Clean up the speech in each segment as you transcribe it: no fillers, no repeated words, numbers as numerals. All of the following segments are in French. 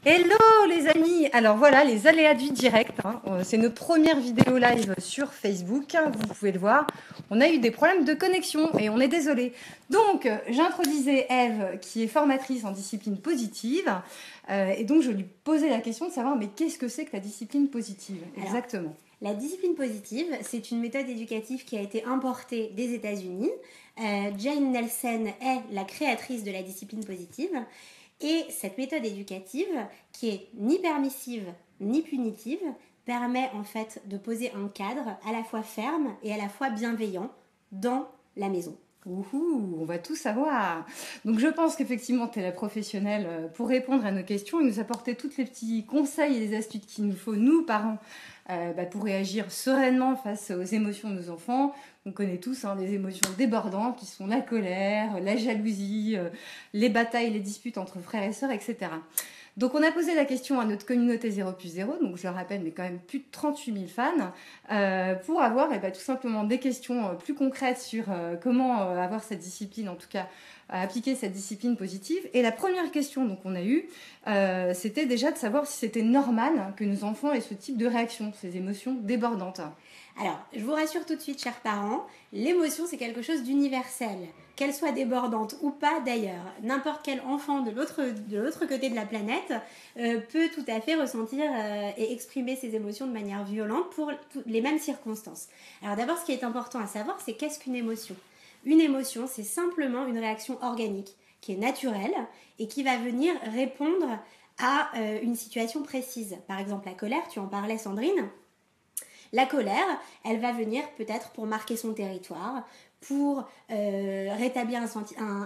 Hello les amis. Alors voilà les aléas du direct, hein. C'est notre première vidéo live sur Facebook, hein, vous pouvez le voir. On a eu des problèmes de connexion et on est désolé. Donc j'introduisais Eve qui est formatrice en discipline positive et donc je lui posais la question de savoir mais qu'est-ce que c'est que la discipline positive exactement. La discipline positive, c'est une méthode éducative qui a été importée des États-Unis. Jane Nelsen est la créatrice de la discipline positive. Et cette méthode éducative, qui est ni permissive ni punitive, permet en fait de poser un cadre à la fois ferme et à la fois bienveillant dans la maison. Ouhou, on va tout savoir. Donc je pense qu'effectivement tu es la professionnelle pour répondre à nos questions et nous apporter tous les petits conseils et les astuces qu'il nous faut, nous parents, pour réagir sereinement face aux émotions de nos enfants. On connaît tous des émotions débordantes qui sont la colère, la jalousie, les batailles, les disputes entre frères et sœurs, etc. Donc on a posé la question à notre communauté 0+0, donc je le rappelle, mais quand même plus de 38 000 fans, pour avoir tout simplement des questions plus concrètes sur comment avoir cette discipline, en tout cas appliquer cette discipline positive. Et la première question qu'on a eue, c'était déjà de savoir si c'était normal que nos enfants aient ce type de réaction, ces émotions débordantes. Alors, je vous rassure tout de suite, chers parents, l'émotion c'est quelque chose d'universel. Qu'elle soit débordante ou pas d'ailleurs, n'importe quel enfant de l'autre côté de la planète peut tout à fait ressentir et exprimer ses émotions de manière violente pour les mêmes circonstances. Alors d'abord, ce qui est important à savoir, c'est qu'est-ce qu'une émotion ? Une émotion, c'est simplement une réaction organique qui est naturelle et qui va venir répondre à une situation précise. Par exemple, la colère, tu en parlais Sandrine. La colère, elle va venir peut-être pour marquer son territoire, pour rétablir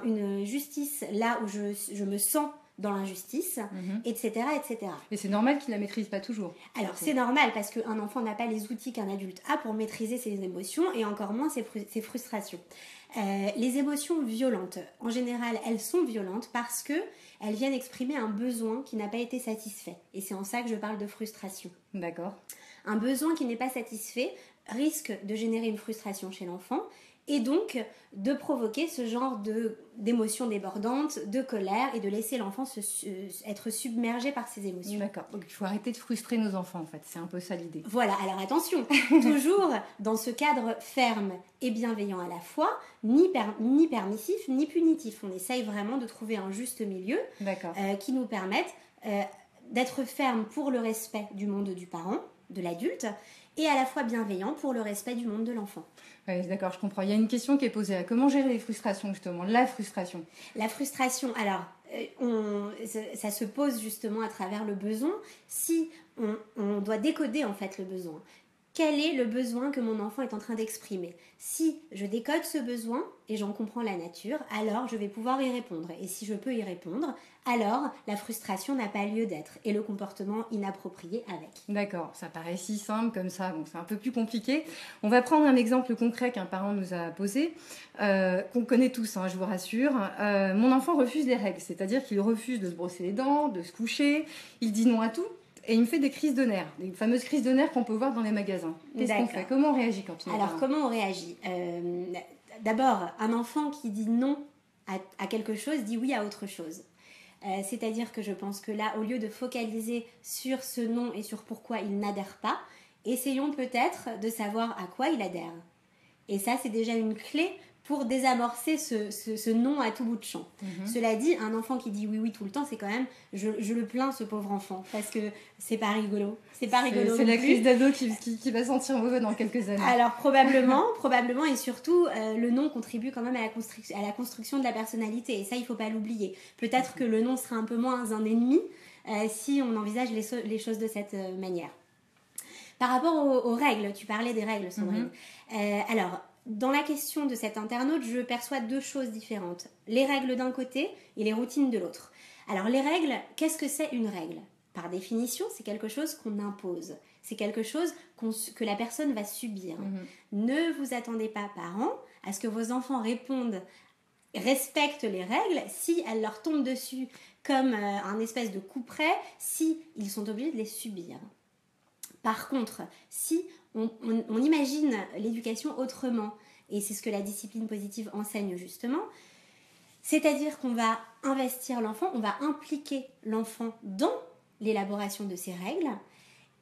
une justice là où je me sens dans l'injustice, etc., etc. Et c'est normal qu'il ne la maîtrise pas toujours. Alors c'est normal parce qu'un enfant n'a pas les outils qu'un adulte a pour maîtriser ses émotions et encore moins ses frustrations. Les émotions violentes, en général, elles sont violentes parce qu'elles viennent exprimer un besoin qui n'a pas été satisfait. Et c'est en ça que je parle de frustration. D'accord. Un besoin qui n'est pas satisfait risque de générer une frustration chez l'enfant et donc de provoquer ce genre d'émotions débordantes, de colère et de laisser l'enfant être submergé par ses émotions. D'accord, donc il faut arrêter de frustrer nos enfants en fait, c'est un peu ça l'idée. Voilà, alors attention, toujours dans ce cadre ferme et bienveillant à la fois, ni permissif ni punitif. On essaye vraiment de trouver un juste milieu qui nous permette d'être ferme pour le respect du monde du parent, de l'adulte, et à la fois bienveillant pour le respect du monde de l'enfant. Oui, d'accord, je comprends. Il y a une question qui est posée. Comment gérer les frustrations, justement, la frustration ? La frustration, alors, ça se pose justement à travers le besoin. Si on doit décoder en fait le besoin. Quel est le besoin que mon enfant est en train d'exprimer ? Si je décode ce besoin et j'en comprends la nature, alors je vais pouvoir y répondre. Et si je peux y répondre, alors la frustration n'a pas lieu d'être et le comportement inapproprié avec. D'accord, ça paraît si simple comme ça, donc c'est un peu plus compliqué. On va prendre un exemple concret qu'un parent nous a posé, qu'on connaît tous, je vous rassure. Mon enfant refuse les règles, c'est-à-dire qu'il refuse de se brosser les dents, de se coucher, il dit non à tout. Et il me fait des crises de nerfs, des fameuses crises de nerfs qu'on peut voir dans les magasins. Qu'est-ce qu'on fait ? Comment on réagit quand on est Alors, comment on réagit ? D'abord, un enfant qui dit non à quelque chose dit oui à autre chose. C'est-à-dire que je pense que là, au lieu de focaliser sur ce non et sur pourquoi il n'adhère pas, essayons peut-être de savoir à quoi il adhère. Et ça, c'est déjà une clé pour désamorcer ce non à tout bout de champ. Cela dit, un enfant qui dit oui tout le temps, c'est quand même, je le plains ce pauvre enfant, parce que c'est pas rigolo. C'est pas rigolo. C'est la crise d'ado qui va sentir mauvais dans quelques années. Alors probablement, et surtout, le non contribue quand même à la construction de la personnalité, et ça, il faut pas l'oublier. Peut-être que le non sera un peu moins un ennemi si on envisage les choses de cette manière. Par rapport aux règles, tu parlais des règles, Sandrine. Alors, dans la question de cet internaute, je perçois deux choses différentes. Les règles d'un côté et les routines de l'autre. Alors les règles, qu'est-ce que c'est une règle ? Par définition, c'est quelque chose qu'on impose. C'est quelque chose que la personne va subir. Ne vous attendez pas, parents, à ce que vos enfants respectent les règles si elles leur tombent dessus comme un espèce de coup près, si ils sont obligés de les subir. Par contre, si on imagine l'éducation autrement, et c'est ce que la discipline positive enseigne justement, c'est-à-dire qu'on va investir l'enfant, on va impliquer l'enfant dans l'élaboration de ces règles,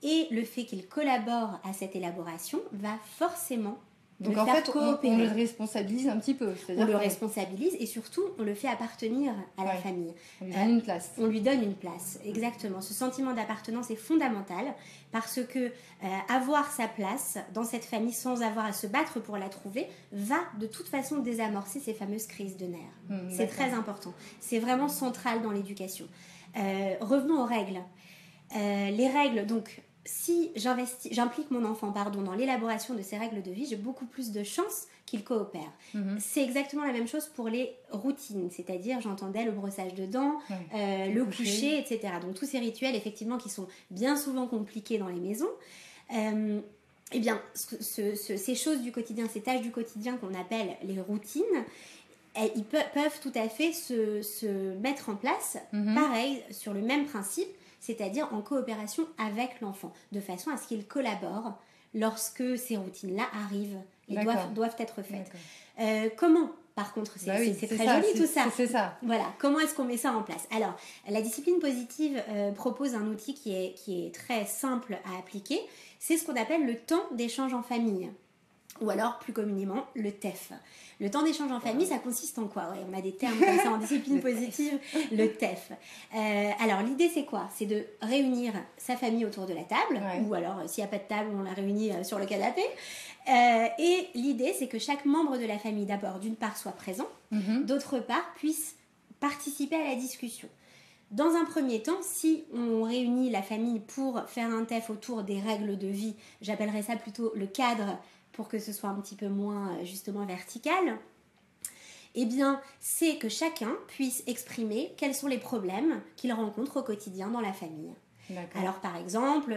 et le fait qu'il collabore à cette élaboration va forcément Donc le en faire fait, coopérer. on le responsabilise un petit peu. On le responsabilise et surtout, on le fait appartenir à la Ouais. famille. On lui donne une place. On lui donne une place, exactement. Ce sentiment d'appartenance est fondamental parce que avoir sa place dans cette famille sans avoir à se battre pour la trouver va de toute façon désamorcer ces fameuses crises de nerfs. C'est très important. C'est vraiment central dans l'éducation. Revenons aux règles. Les règles, donc, si j'implique mon enfant dans l'élaboration de ses règles de vie, j'ai beaucoup plus de chances qu'il coopère. C'est exactement la même chose pour les routines, c'est-à-dire, j'entendais le brossage de dents, le coucher, etc. Donc tous ces rituels, effectivement, qui sont bien souvent compliqués dans les maisons, eh bien, ces choses du quotidien, ces tâches du quotidien qu'on appelle les routines, ils peuvent tout à fait se mettre en place, pareil, sur le même principe, c'est-à-dire en coopération avec l'enfant, de façon à ce qu'il collabore lorsque ces routines-là arrivent et doivent être faites. Comment, par contre, c'est très joli tout ça. C'est ça. Voilà, comment est-ce qu'on met ça en place? Alors, la discipline positive propose un outil qui est très simple à appliquer, c'est ce qu'on appelle le temps d'échange en famille, ou alors plus communément le TEF. Le temps d'échange en famille, ça consiste en quoi? On a des termes comme ça en discipline positive, le TEF. Alors l'idée c'est quoi? C'est de réunir sa famille autour de la table, ou alors s'il n'y a pas de table, on la réunit sur le canapé. Et l'idée c'est que chaque membre de la famille, d'abord d'une part soit présent, d'autre part puisse participer à la discussion. Dans un premier temps, si on réunit la famille pour faire un TEF autour des règles de vie, j'appellerais ça plutôt le cadre, pour que ce soit un petit peu moins justement vertical, eh bien, c'est que chacun puisse exprimer quels sont les problèmes qu'il rencontre au quotidien dans la famille. D'accord. Alors, par exemple,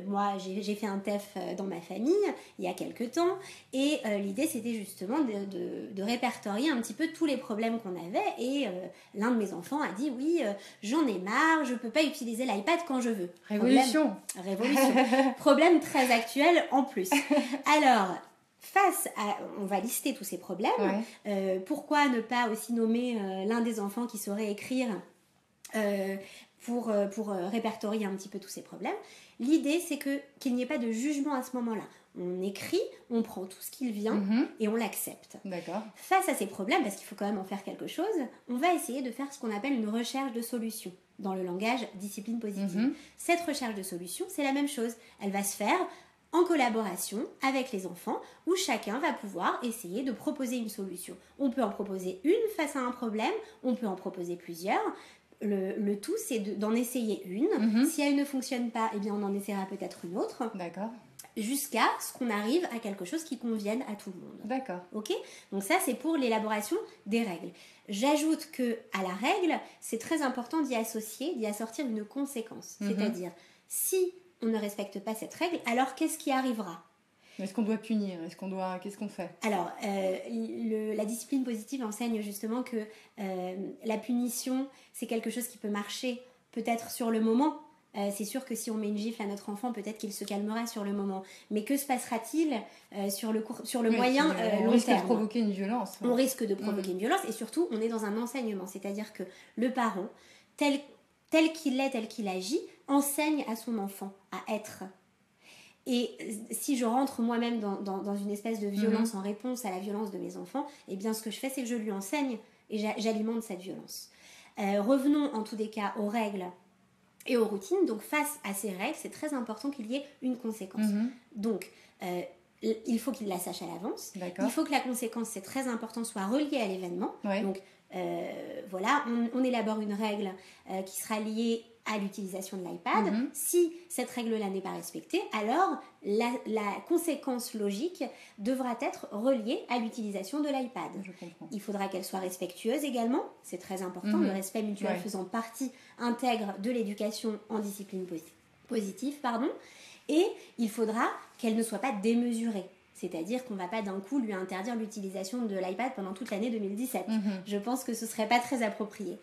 moi, j'ai fait un TEF dans ma famille il y a quelques temps, et l'idée, c'était justement de répertorier un petit peu tous les problèmes qu'on avait, et l'un de mes enfants a dit, oui, j'en ai marre, je peux pas utiliser l'iPad quand je veux. Révolution. Problème très actuel en plus. Alors, on va lister tous ces problèmes. Pourquoi ne pas aussi nommer l'un des enfants qui saurait écrire pour répertorier un petit peu tous ces problèmes. L'idée, c'est qu'il n'y ait pas de jugement à ce moment-là. On écrit, on prend tout ce qu'il vient et on l'accepte. D'accord. Face à ces problèmes, parce qu'il faut quand même en faire quelque chose, on va essayer de faire ce qu'on appelle une recherche de solution dans le langage discipline positive. Cette recherche de solution, c'est la même chose. Elle va se faire en collaboration avec les enfants, où chacun va pouvoir essayer de proposer une solution. On peut en proposer une face à un problème, on peut en proposer plusieurs. Le tout, c'est d'en essayer une. Si elle ne fonctionne pas, eh bien on en essaiera peut-être une autre. D'accord. Jusqu'à ce qu'on arrive à quelque chose qui convienne à tout le monde. D'accord. Ok ? Donc ça, c'est pour l'élaboration des règles. J'ajoute que à la règle, c'est très important d'y assortir une conséquence. C'est-à-dire, si on ne respecte pas cette règle, alors qu'est-ce qui arrivera ? Est-ce qu'on doit punir ? Qu'est-ce qu'on fait ? Alors, la discipline positive enseigne justement que la punition, c'est quelque chose qui peut marcher peut-être sur le moment. C'est sûr que si on met une gifle à notre enfant, peut-être qu'il se calmera sur le moment. Mais que se passera-t-il sur le moyen long terme ? On risque de provoquer une violence. On risque de provoquer une violence et surtout, on est dans un enseignement. C'est-à-dire que le parent, tel qu'il est, tel qu'il agit, enseigne à son enfant à être. Et si je rentre moi-même dans une espèce de violence en réponse à la violence de mes enfants, eh bien ce que je fais, c'est que je lui enseigne et j'alimente cette violence. Revenons en tous des cas aux règles et aux routines. Donc face à ces règles, c'est très important qu'il y ait une conséquence. Donc il faut qu'il la sache à l'avance. D'accord. Il faut que la conséquence, c'est très important, soit reliée à l'événement. Donc voilà, on élabore une règle qui sera liée à l'utilisation de l'iPad. Si cette règle-là n'est pas respectée, alors la conséquence logique devra être reliée à l'utilisation de l'iPad. Je comprends. Il faudra qu'elle soit respectueuse également, c'est très important, le respect mutuel faisant partie intègre de l'éducation en discipline positive, et il faudra qu'elle ne soit pas démesurée. C'est-à-dire qu'on ne va pas d'un coup lui interdire l'utilisation de l'iPad pendant toute l'année 2017. Je pense que ce ne serait pas très approprié.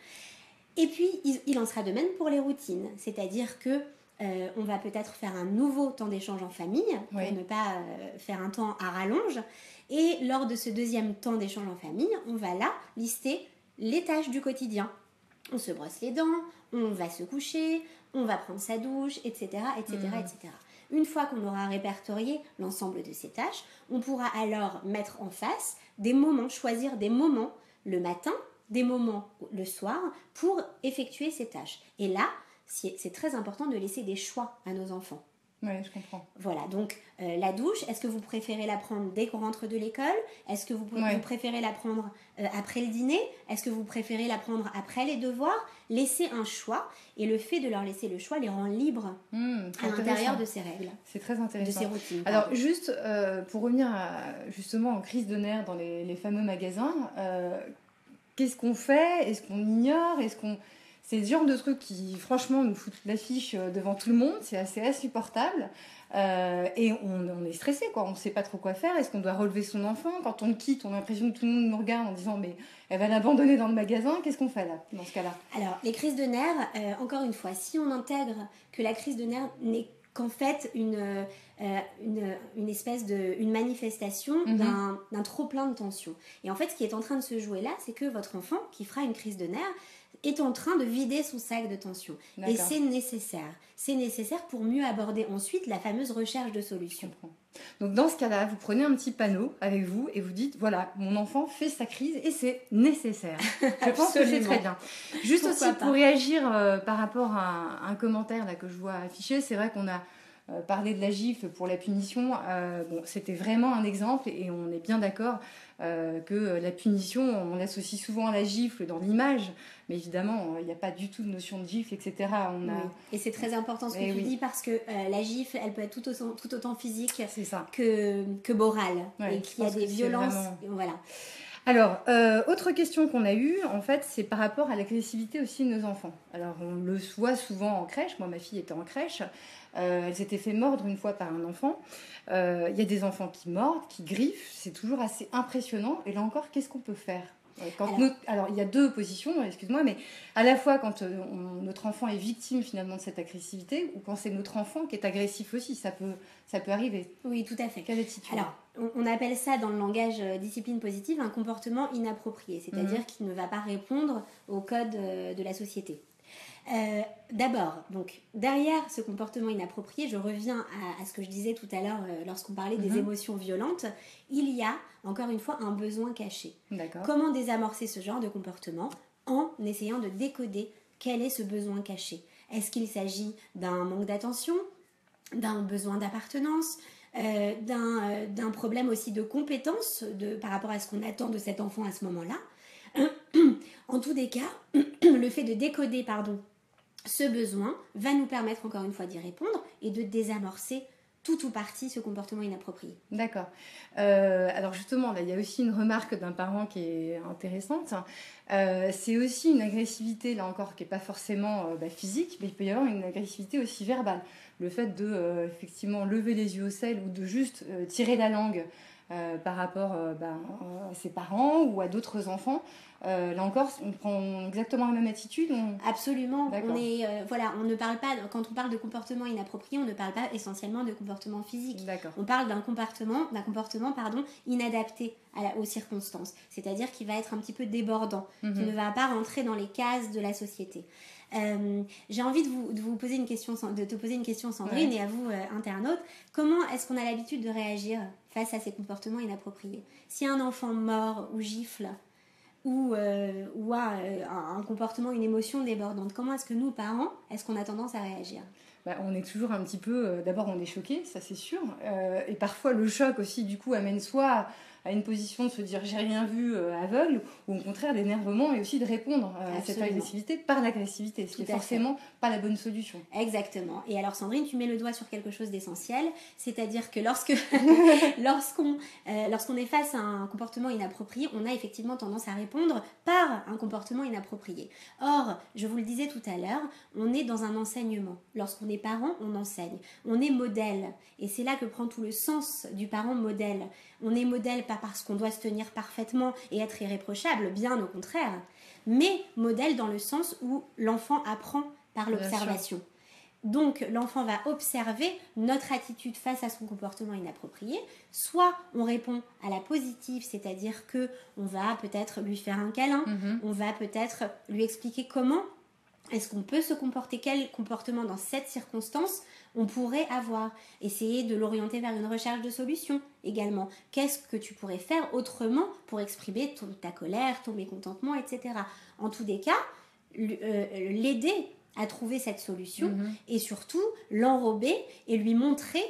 Et puis, il en sera de même pour les routines. C'est-à-dire que on va peut-être faire un nouveau temps d'échange en famille pour ne pas faire un temps à rallonge. Et lors de ce deuxième temps d'échange en famille, on va là lister les tâches du quotidien. on se brosse les dents, on va se coucher, on va prendre sa douche, etc., etc., etc. Une fois qu'on aura répertorié l'ensemble de ces tâches, on pourra alors mettre en face des moments, choisir des moments le matin, des moments le soir pour effectuer ces tâches. Et là, c'est très important de laisser des choix à nos enfants. Oui, je comprends. Voilà, donc la douche, est-ce que vous préférez la prendre dès qu'on rentre de l'école? Est-ce que vous préférez la prendre après le dîner? Est-ce que vous préférez la prendre après les devoirs? Laissez un choix, et le fait de leur laisser le choix les rend libres à l'intérieur de ces règles. C'est très intéressant. De ces routines. Alors, juste pour revenir justement en crise de nerfs dans les fameux magasins, qu'est-ce qu'on fait? Est-ce qu'on ignore? C'est le genre de truc qui, franchement, nous foutent l'affiche devant tout le monde. C'est assez insupportable. Et on est stressé, quoi. On ne sait pas trop quoi faire. Est-ce qu'on doit relever son enfant? Quand on le quitte, on a l'impression que tout le monde nous regarde en disant « mais elle va l'abandonner dans le magasin ». Qu'est-ce qu'on fait là, dans ce cas-là? Alors, les crises de nerfs, encore une fois, si on intègre que la crise de nerfs n'est qu'en fait une espèce une manifestation d'un trop plein de tension. Et en fait, ce qui est en train de se jouer là, c'est que votre enfant, qui fera une crise de nerfs, est en train de vider son sac de tension. Et c'est nécessaire. C'est nécessaire pour mieux aborder ensuite la fameuse recherche de solutions. Donc dans ce cas-là, vous prenez un petit panneau avec vous et vous dites, voilà, mon enfant fait sa crise et c'est nécessaire. Je pense que c'est très bien. Juste Pourquoi aussi pas. Pour réagir par rapport à un commentaire là, que je vois affiché, c'est vrai qu'on a parlé de la gifle pour la punition. Bon, c'était vraiment un exemple et on est bien d'accord que la punition, on l'associe souvent à la gifle dans l'image, mais évidemment, il n'y a pas du tout de notion de gifle, etc. Et c'est très important ce que tu dis parce que la gifle, elle peut être tout autant physique que morale et qu'il y a des violences. Voilà. Alors, autre question qu'on a eue, en fait, c'est par rapport à l'agressivité aussi de nos enfants. Alors, on le voit souvent en crèche. Moi, ma fille était en crèche. Elle s'était fait mordre une fois par un enfant. Il y a des enfants qui mordent, qui griffent. C'est toujours assez impressionnant. Et là encore, qu'est-ce qu'on peut faire? Alors, il y a deux positions, excuse-moi, mais à la fois quand notre enfant est victime finalement de cette agressivité, ou quand c'est notre enfant qui est agressif aussi, ça peut arriver. Oui, tout à fait. Quelle attitude? Alors, on appelle ça dans le langage discipline positive un comportement inapproprié, c'est-à-dire qu'il ne va pas répondre au code de la société. D'abord, donc derrière ce comportement inapproprié, je reviens à ce que je disais tout à l'heure lorsqu'on parlait des émotions violentes, il y a encore une fois un besoin caché. D'accord. Comment désamorcer ce genre de comportement? En essayant de décoder quel est ce besoin caché. Est-ce qu'il s'agit d'un manque d'attention, d'un besoin d'appartenance, d'un problème aussi de compétence par rapport à ce qu'on attend de cet enfant à ce moment-là? En tous les cas, le fait de décoder ce besoin va nous permettre encore une fois d'y répondre et de désamorcer tout ou partie ce comportement inapproprié. D'accord. Alors justement, là, il y a aussi une remarque d'un parent qui est intéressante. C'est aussi une agressivité, là encore, qui n'est pas forcément physique, mais il peut y avoir une agressivité aussi verbale. Le fait de effectivement lever les yeux au ciel ou de juste tirer la langue par rapport à ses parents ou à d'autres enfants. Là encore, on prend exactement la même attitude. Absolument. On ne parle pas, quand on parle de comportement inapproprié, on ne parle pas essentiellement de comportement physique. D'accord. On parle d'un comportement inadapté aux circonstances. C'est-à-dire qui va être un petit peu débordant, qui ne va pas rentrer dans les cases de la société. J'ai envie de vous poser une question, de te poser une question, Sandrine, et à vous, internautes. Comment est-ce qu'on a l'habitude de réagir face à ces comportements inappropriés? Si un enfant mord ou gifle ou a un comportement, une émotion débordante, comment est-ce que nous, parents, est-ce qu'on a tendance à réagir? On est toujours un petit peu... d'abord, on est choqué, ça c'est sûr. Et parfois, le choc aussi, du coup, amène soit à une position de se dire j'ai rien vu aveugle, ou au contraire d'énervement et aussi de répondre à cette agressivité par l'agressivité, ce qui n'est forcément pas la bonne solution. Exactement. Et alors Sandrine, tu mets le doigt sur quelque chose d'essentiel, c'est-à-dire que lorsqu'on est face à un comportement inapproprié, on a effectivement tendance à répondre par un comportement inapproprié. Or, je vous le disais tout à l'heure, on est dans un enseignement. Lorsqu'on est parent, on enseigne. On est modèle. Et c'est là que prend tout le sens du parent modèle. On est modèle pas parce qu'on doit se tenir parfaitement et être irréprochable, bien au contraire, mais modèle dans le sens où l'enfant apprend par l'observation. Donc, l'enfant va observer notre attitude face à son comportement inapproprié. Soit on répond à la positive, c'est-à-dire que on va peut-être lui faire un câlin, on va peut-être lui expliquer comment est-ce qu'on peut se comporter, quel comportement dans cette circonstance on pourrait avoir. Essayer de l'orienter vers une recherche de solutions également. Qu'est-ce que tu pourrais faire autrement pour exprimer ta colère, ton mécontentement, etc. En tous des cas, l'aider à trouver cette solution et surtout l'enrober et lui montrer,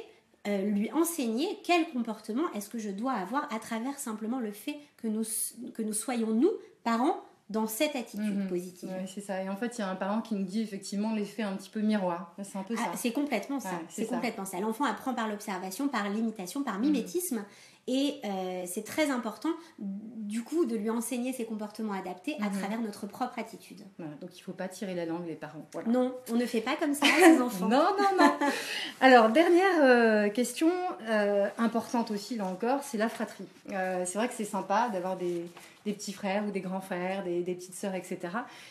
lui enseigner quel comportement est-ce que je dois avoir à travers simplement le fait que nous soyons, nous, parents, dans cette attitude positive. Oui, c'est ça. Et en fait, il y a un parent qui nous dit effectivement l'effet un petit peu miroir. C'est un peu ça. C'est complètement ça. C'est complètement ça. L'enfant apprend par l'observation, par l'imitation, par mimétisme. Et c'est très important, du coup, de lui enseigner ces comportements adaptés à travers notre propre attitude. Voilà, donc il ne faut pas tirer la langue, les parents. Voilà. Non, on ne fait pas comme ça à ses enfants. Non. Alors, dernière question importante aussi, là encore, c'est la fratrie. C'est vrai que c'est sympa d'avoir des petits frères ou des grands frères, des petites sœurs, etc.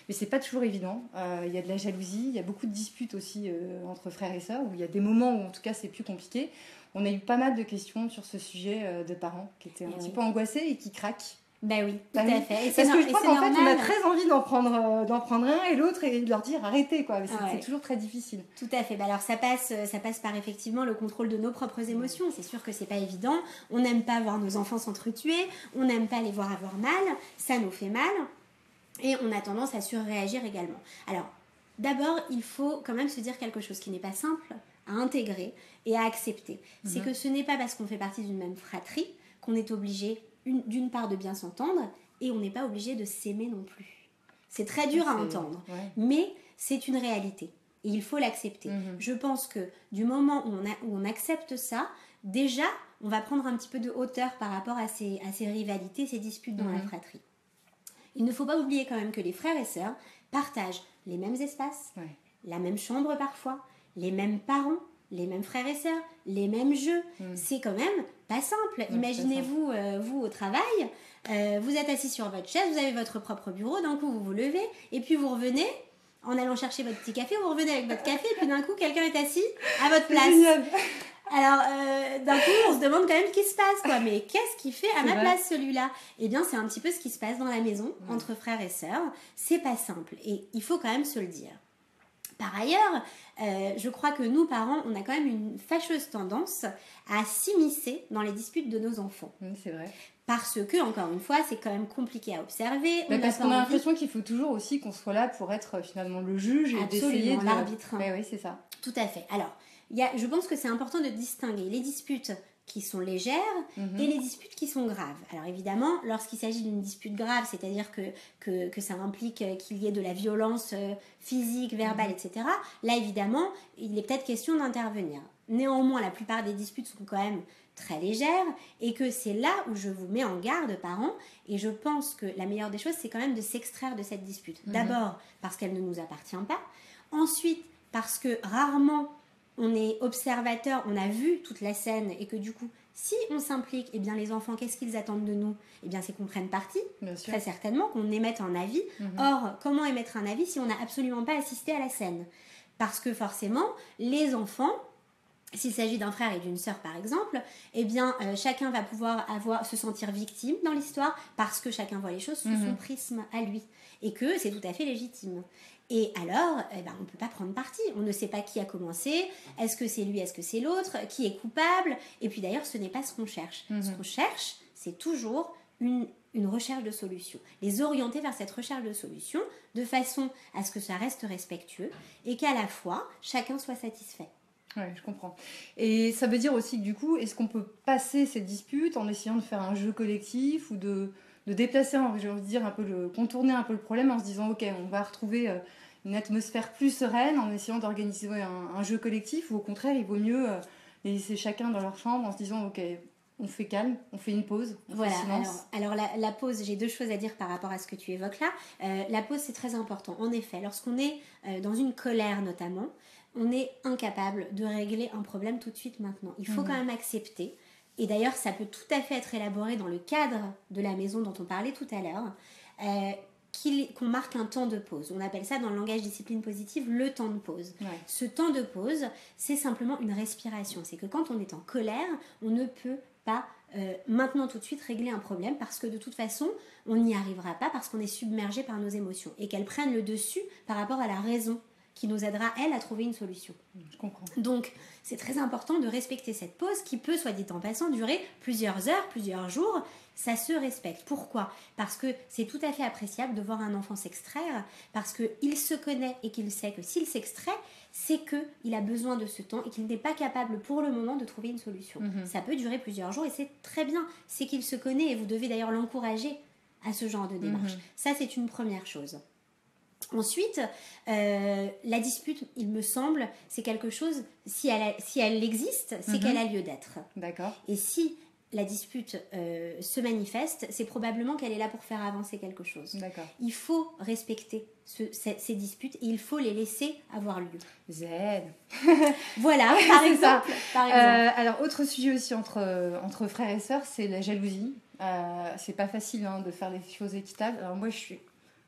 Mais c'est pas toujours évident. Il y a de la jalousie, il y a beaucoup de disputes aussi entre frères et sœurs, où il y a des moments où en tout cas c'est plus compliqué. On a eu pas mal de questions sur ce sujet de parents qui étaient un petit peu angoissés et qui craquent. Ben oui, tout à fait. Et parce que je crois qu'en fait, on a très envie d'en prendre un et l'autre et de leur dire arrêtez, quoi. C'est toujours très difficile. Tout à fait. Ben alors ça passe par effectivement le contrôle de nos propres émotions. C'est sûr que c'est pas évident. On n'aime pas voir nos enfants s'entretuer. On n'aime pas les voir avoir mal. Ça nous fait mal. Et on a tendance à surréagir également. Alors, d'abord, il faut quand même se dire quelque chose qui n'est pas simple à intégrer et à accepter. C'est que ce n'est pas parce qu'on fait partie d'une même fratrie qu'on est obligé d'une part de bien s'entendre et on n'est pas obligé de s'aimer non plus. C'est très dur à entendre, mais c'est une réalité et il faut l'accepter. Je pense que du moment où on accepte ça, déjà on va prendre un petit peu de hauteur par rapport à ces rivalités, ces disputes dans la fratrie. Il ne faut pas oublier quand même que les frères et sœurs partagent les mêmes espaces, la même chambre parfois, les mêmes parents, les mêmes frères et sœurs, les mêmes jeux. C'est quand même pas simple. Imaginez-vous, vous au travail, vous êtes assis sur votre chaise, vous avez votre propre bureau, d'un coup vous vous levez, et puis vous revenez, en allant chercher votre petit café, vous revenez avec votre café, et puis d'un coup quelqu'un est assis à votre place. Génial. Alors, d'un coup, on se demande quand même ce qui se passe, quoi. Mais qu'est-ce qu'il fait à ma place, celui-là ? Eh bien, c'est un petit peu ce qui se passe dans la maison, entre frères et sœurs. C'est pas simple, et il faut quand même se le dire. Par ailleurs, je crois que nous, parents, on a quand même une fâcheuse tendance à s'immiscer dans les disputes de nos enfants. C'est vrai. Parce que, encore une fois, c'est quand même compliqué à observer. Parce qu'on a l'impression qu'il faut toujours aussi qu'on soit là pour être finalement le juge et d'essayer de... l'arbitre. Oui, c'est ça. Tout à fait. Alors, je pense que c'est important de distinguer les disputes qui sont légères et les disputes qui sont graves. Alors évidemment, lorsqu'il s'agit d'une dispute grave, c'est-à-dire que ça implique qu'il y ait de la violence physique, verbale, etc., là évidemment, il est peut-être question d'intervenir. Néanmoins, la plupart des disputes sont quand même très légères et que c'est là où je vous mets en garde, parents, et je pense que la meilleure des choses, c'est quand même de s'extraire de cette dispute. D'abord, parce qu'elle ne nous appartient pas. Ensuite, parce que rarement on est observateur, on a vu toute la scène et que du coup, si on s'implique, eh bien les enfants, qu'est-ce qu'ils attendent de nous ? Eh bien c'est qu'on prenne parti, très certainement, qu'on émette un avis. Or, comment émettre un avis si on n'a absolument pas assisté à la scène ? Parce que forcément, les enfants, s'il s'agit d'un frère et d'une sœur par exemple, eh bien chacun va pouvoir se sentir victime dans l'histoire parce que chacun voit les choses sous son prisme à lui et que c'est tout à fait légitime. Et alors, on ne peut pas prendre parti. On ne sait pas qui a commencé. Est-ce que c'est lui, est-ce que c'est l'autre ? Qui est coupable ? Et puis d'ailleurs, ce n'est pas ce qu'on cherche. Ce qu'on cherche, c'est toujours une recherche de solution. Les orienter vers cette recherche de solution de façon à ce que ça reste respectueux et qu'à la fois, chacun soit satisfait. Oui, je comprends. Et ça veut dire aussi que du coup, est-ce qu'on peut passer cette dispute en essayant de faire un jeu collectif ou de déplacer, j'ai envie de dire, contourner un peu le problème en se disant ok, on va retrouver une atmosphère plus sereine en essayant d'organiser un jeu collectif, ou au contraire il vaut mieux les laisser chacun dans leur chambre en se disant ok, on fait calme, on fait une pause, on fait silence. Alors la pause, j'ai deux choses à dire par rapport à ce que tu évoques là. La pause, c'est très important. En effet, lorsqu'on est dans une colère notamment, on est incapable de régler un problème tout de suite maintenant. Il faut quand même accepter. Et d'ailleurs, ça peut tout à fait être élaboré dans le cadre de la maison dont on parlait tout à l'heure. qu'on marque un temps de pause. On appelle ça dans le langage discipline positive le temps de pause. Ouais. Ce temps de pause, c'est simplement une respiration. C'est que quand on est en colère, on ne peut pas maintenant tout de suite régler un problème parce que de toute façon, on n'y arrivera pas parce qu'on est submergé par nos émotions et qu'elles prennent le dessus par rapport à la raison qui nous aidera, elle, à trouver une solution. Je comprends. Donc, c'est très important de respecter cette pause qui peut, soit dit en passant, durer plusieurs heures, plusieurs jours. Ça se respecte. Pourquoi ? Parce que c'est tout à fait appréciable de voir un enfant s'extraire, parce qu'il se connaît et qu'il sait que s'il s'extrait, c'est qu'il a besoin de ce temps et qu'il n'est pas capable pour le moment de trouver une solution. Ça peut durer plusieurs jours et c'est très bien. C'est qu'il se connaît et vous devez d'ailleurs l'encourager à ce genre de démarche. Ça, c'est une première chose. Ensuite, la dispute, il me semble, c'est quelque chose, si elle existe, c'est qu'elle a lieu d'être. D'accord. Et si la dispute se manifeste, c'est probablement qu'elle est là pour faire avancer quelque chose. D'accord. Il faut respecter ces disputes et il faut les laisser avoir lieu. Zen. Voilà, par exemple. Alors, autre sujet aussi entre frères et sœurs, c'est la jalousie. C'est pas facile de faire les choses équitables. Alors moi, je suis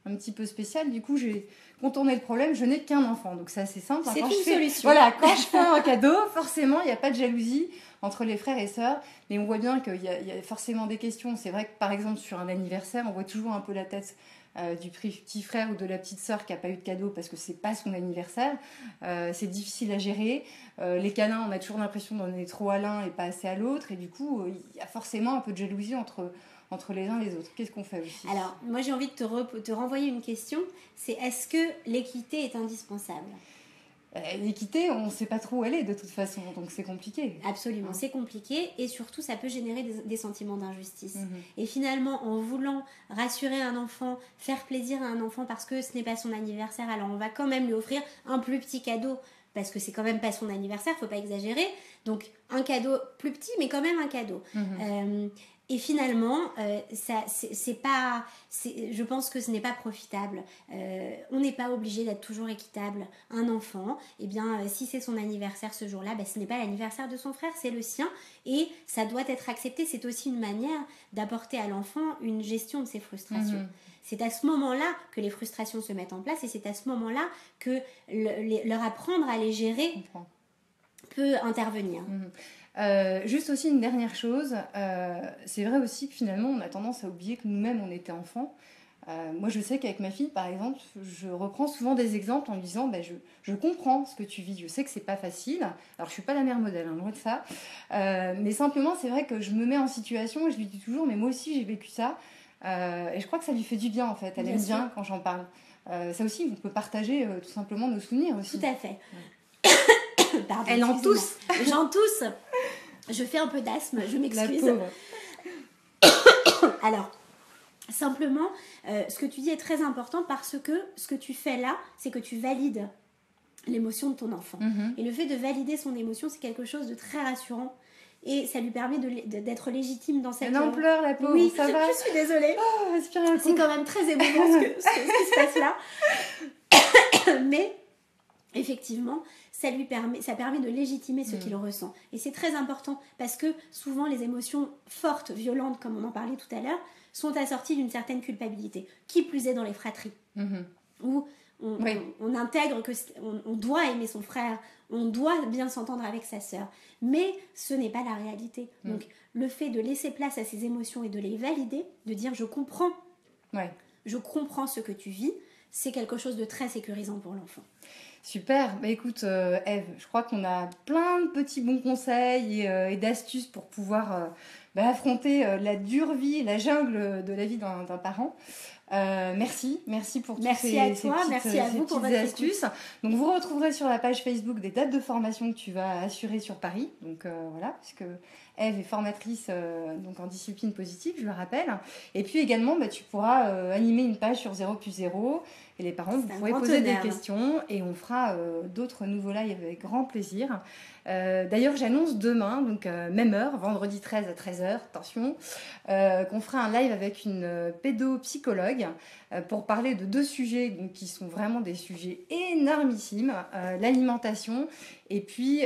un petit peu spéciale, du coup j'ai contourné le problème, je n'ai qu'un enfant, donc c'est assez simple. C'est une solution. Voilà, quand je fais un cadeau, forcément il n'y a pas de jalousie entre les frères et sœurs, mais on voit bien qu'il y a forcément des questions. C'est vrai que par exemple sur un anniversaire, on voit toujours un peu la tête du petit frère ou de la petite sœur qui n'a pas eu de cadeau parce que c'est pas son anniversaire. C'est difficile à gérer. Les câlins, on a toujours l'impression d'en donner trop à l'un et pas assez à l'autre, et du coup il y a forcément un peu de jalousie entre les uns et les autres. Qu'est-ce qu'on fait aussi ? Alors, moi j'ai envie de te renvoyer une question, c'est est-ce que l'équité est indispensable ? L'équité, on ne sait pas trop où elle est de toute façon, donc c'est compliqué. Absolument, c'est compliqué et surtout ça peut générer des sentiments d'injustice. Et finalement, en voulant rassurer un enfant, faire plaisir à un enfant parce que ce n'est pas son anniversaire, alors on va quand même lui offrir un plus petit cadeau parce que c'est quand même pas son anniversaire, faut pas exagérer. Donc un cadeau plus petit, mais quand même un cadeau. Et finalement, je pense que ce n'est pas profitable. On n'est pas obligé d'être toujours équitable. Un enfant, si c'est son anniversaire ce jour-là, ce n'est pas l'anniversaire de son frère, c'est le sien. Et ça doit être accepté. C'est aussi une manière d'apporter à l'enfant une gestion de ses frustrations. C'est à ce moment-là que les frustrations se mettent en place et c'est à ce moment-là que leur apprendre à les gérer peut intervenir. Juste aussi une dernière chose, c'est vrai aussi que finalement on a tendance à oublier que nous-mêmes on était enfants. Moi je sais qu'avec ma fille par exemple, je reprends souvent des exemples en lui disant je comprends ce que tu vis, je sais que c'est pas facile, alors je suis pas la mère modèle, loin de ça, mais simplement c'est vrai que je me mets en situation et je lui dis toujours mais moi aussi j'ai vécu ça, et je crois que ça lui fait du bien en fait, elle aime bien quand j'en parle. Ça aussi on peut partager tout simplement nos souvenirs aussi. Tout à fait. Pardon, elle en tousse. J'en tousse. Je fais un peu d'asthme, je m'excuse. La pauvre. Alors, simplement, ce que tu dis est très important parce que ce que tu fais là, c'est que tu valides l'émotion de ton enfant. Et le fait de valider son émotion, c'est quelque chose de très rassurant. Et ça lui permet d'être légitime dans cette... Elle en pleure, la pauvre, oui, ça va. Je suis désolée. Oh, respirez un coup. C'est quand même très émouvant ce qui se passe là. Mais... effectivement, ça permet de légitimer ce qu'il ressent. Et c'est très important parce que souvent les émotions fortes, violentes, comme on en parlait tout à l'heure, sont assorties d'une certaine culpabilité. Qui plus est dans les fratries, où on intègre qu'on doit aimer son frère, on doit bien s'entendre avec sa sœur. Mais ce n'est pas la réalité. Donc le fait de laisser place à ces émotions et de les valider, de dire je comprends ce que tu vis, c'est quelque chose de très sécurisant pour l'enfant. Super, écoute Ève, je crois qu'on a plein de petits bons conseils et d'astuces pour pouvoir affronter la dure vie, la jungle de la vie d'un parent. Merci pour toutes ces petites astuces. Donc vous retrouverez sur la page Facebook des dates de formation que tu vas assurer sur Paris. Donc voilà, puisque Ève est formatrice donc en discipline positive, je le rappelle. Et puis également, tu pourras animer une page sur 0+0 et les parents, vous pourrez poser des questions et on fera d'autres nouveaux lives avec grand plaisir. D'ailleurs, j'annonce demain, donc même heure, vendredi 13 à 13h, attention, qu'on fera un live avec une pédopsychologue pour parler de 2 sujets donc, qui sont vraiment des sujets énormissimes, l'alimentation Et puis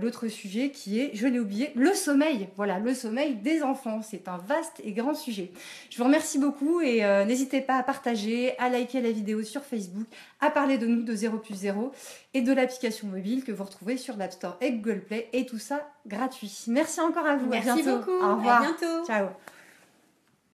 l'autre sujet qui est, je l'ai oublié, le sommeil. Voilà, le sommeil des enfants. C'est un vaste et grand sujet. Je vous remercie beaucoup et n'hésitez pas à partager, à liker la vidéo sur Facebook, à parler de nous de 0+0 et de l'application mobile que vous retrouvez sur l'App Store et Google Play et tout ça gratuit. Merci encore à vous. Merci à bientôt. beaucoup. Au revoir. À bientôt. Ciao.